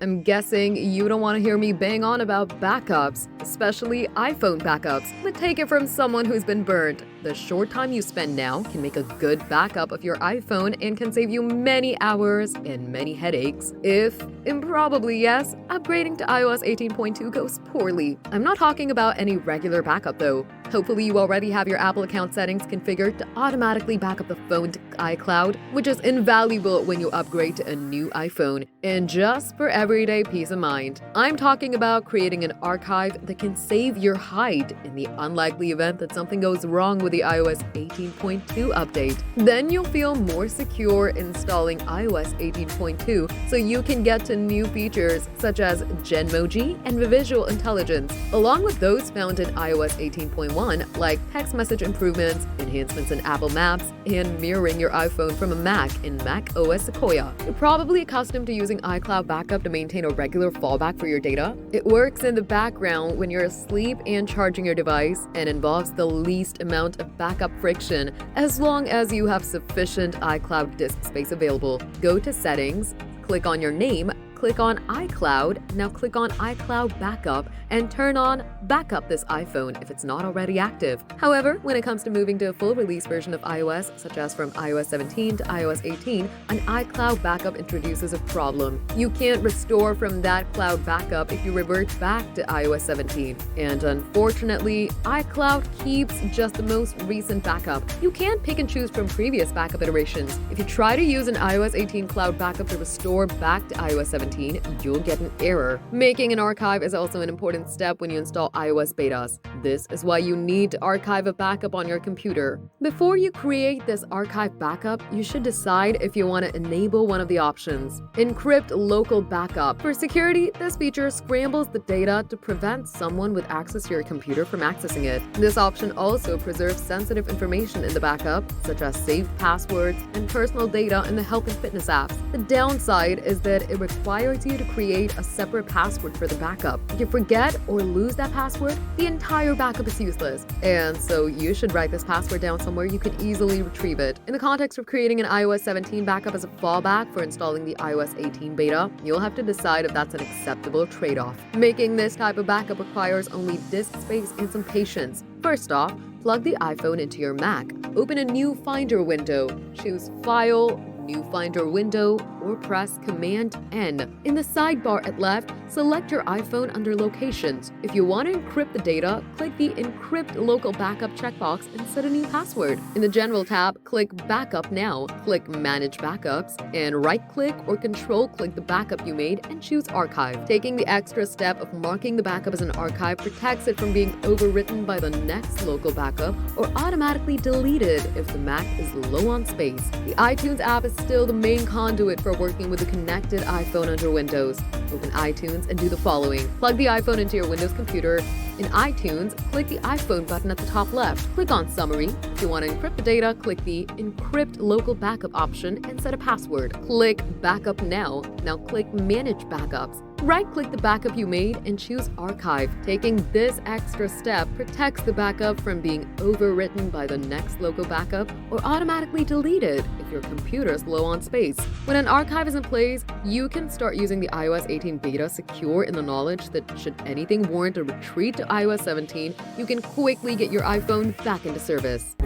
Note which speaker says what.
Speaker 1: I'm guessing you don't want to hear me bang on about backups, especially iPhone backups, but take it from someone who's been burned. The short time you spend now can make a good backup of your iPhone and can save you many hours and many headaches if, and probably yes, upgrading to iOS 18.2 goes poorly. I'm not talking about any regular backup though. Hopefully you already have your Apple account settings configured to automatically back up the phone to iCloud, which is invaluable when you upgrade to a new iPhone, and just for everyday peace of mind. I'm talking about creating an archive that can save your hide in the unlikely event that something goes wrong with the iOS 18.2 update. Then you'll feel more secure installing iOS 18.2 so you can get to new features such as Genmoji and visual intelligence, along with those found in iOS 18.1 like text message improvements, enhancements in Apple Maps, and mirroring your iPhone from a Mac in Mac OS Sequoia. You're probably accustomed to using iCloud Backup to maintain a regular fallback for your data. It works in the background when you're asleep and charging your device and involves the least amount of backup friction as long as you have sufficient iCloud disk space available. Go to Settings, click on your name, click on iCloud, now click on iCloud Backup and turn on Backup this iPhone if it's not already active. However, when it comes to moving to a full release version of iOS, such as from iOS 17 to iOS 18, an iCloud Backup introduces a problem. You can't restore from that cloud backup if you revert back to iOS 17. And unfortunately, iCloud keeps just the most recent backup. You can't pick and choose from previous backup iterations. If you try to use an iOS 18 cloud backup to restore back to iOS 17, you'll get an error. Making an archive is also an important step when you install iOS betas. This is why you need to archive a backup on your computer. Before you create this archive backup, you should decide if you want to enable one of the options. Encrypt local backup. For security, this feature scrambles the data to prevent someone with access to your computer from accessing it. This option also preserves sensitive information in the backup, such as saved passwords and personal data in the health and fitness apps. The downside is that it requires you to create a separate password for the backup. If you forget or lose that password, the entire backup is useless. And so you should write this password down somewhere you can easily retrieve it. In the context of creating an iOS 17 backup as a fallback for installing the iOS 18 beta, you'll have to decide if that's an acceptable trade-off. Making this type of backup requires only disk space and some patience. First off, plug the iPhone into your Mac. Open a new Finder window. Choose File, New Finder window, or press Command-N. In the sidebar at left, select your iPhone under Locations. If you want to encrypt the data, click the Encrypt Local Backup checkbox and set a new password. In the General tab, click Backup Now, click Manage Backups, and right-click or control-click the backup you made and choose Archive. Taking the extra step of marking the backup as an archive protects it from being overwritten by the next local backup or automatically deleted if the Mac is low on space. The iTunes app is still the main conduit for working with a connected iPhone under Windows. Open iTunes and do the following. Plug the iPhone into your Windows computer. In iTunes, click the iPhone button at the top left. Click on Summary. If you want to encrypt the data, click the Encrypt Local Backup option and set a password. Click Backup Now. Now click Manage Backups. Right-click the backup you made and choose Archive. Taking this extra step protects the backup from being overwritten by the next local backup or automatically deleted if your computer is low on space. When an archive is in place, you can start using the iOS 18 beta secure in the knowledge that should anything warrant a retreat to iOS 17, you can quickly get your iPhone back into service.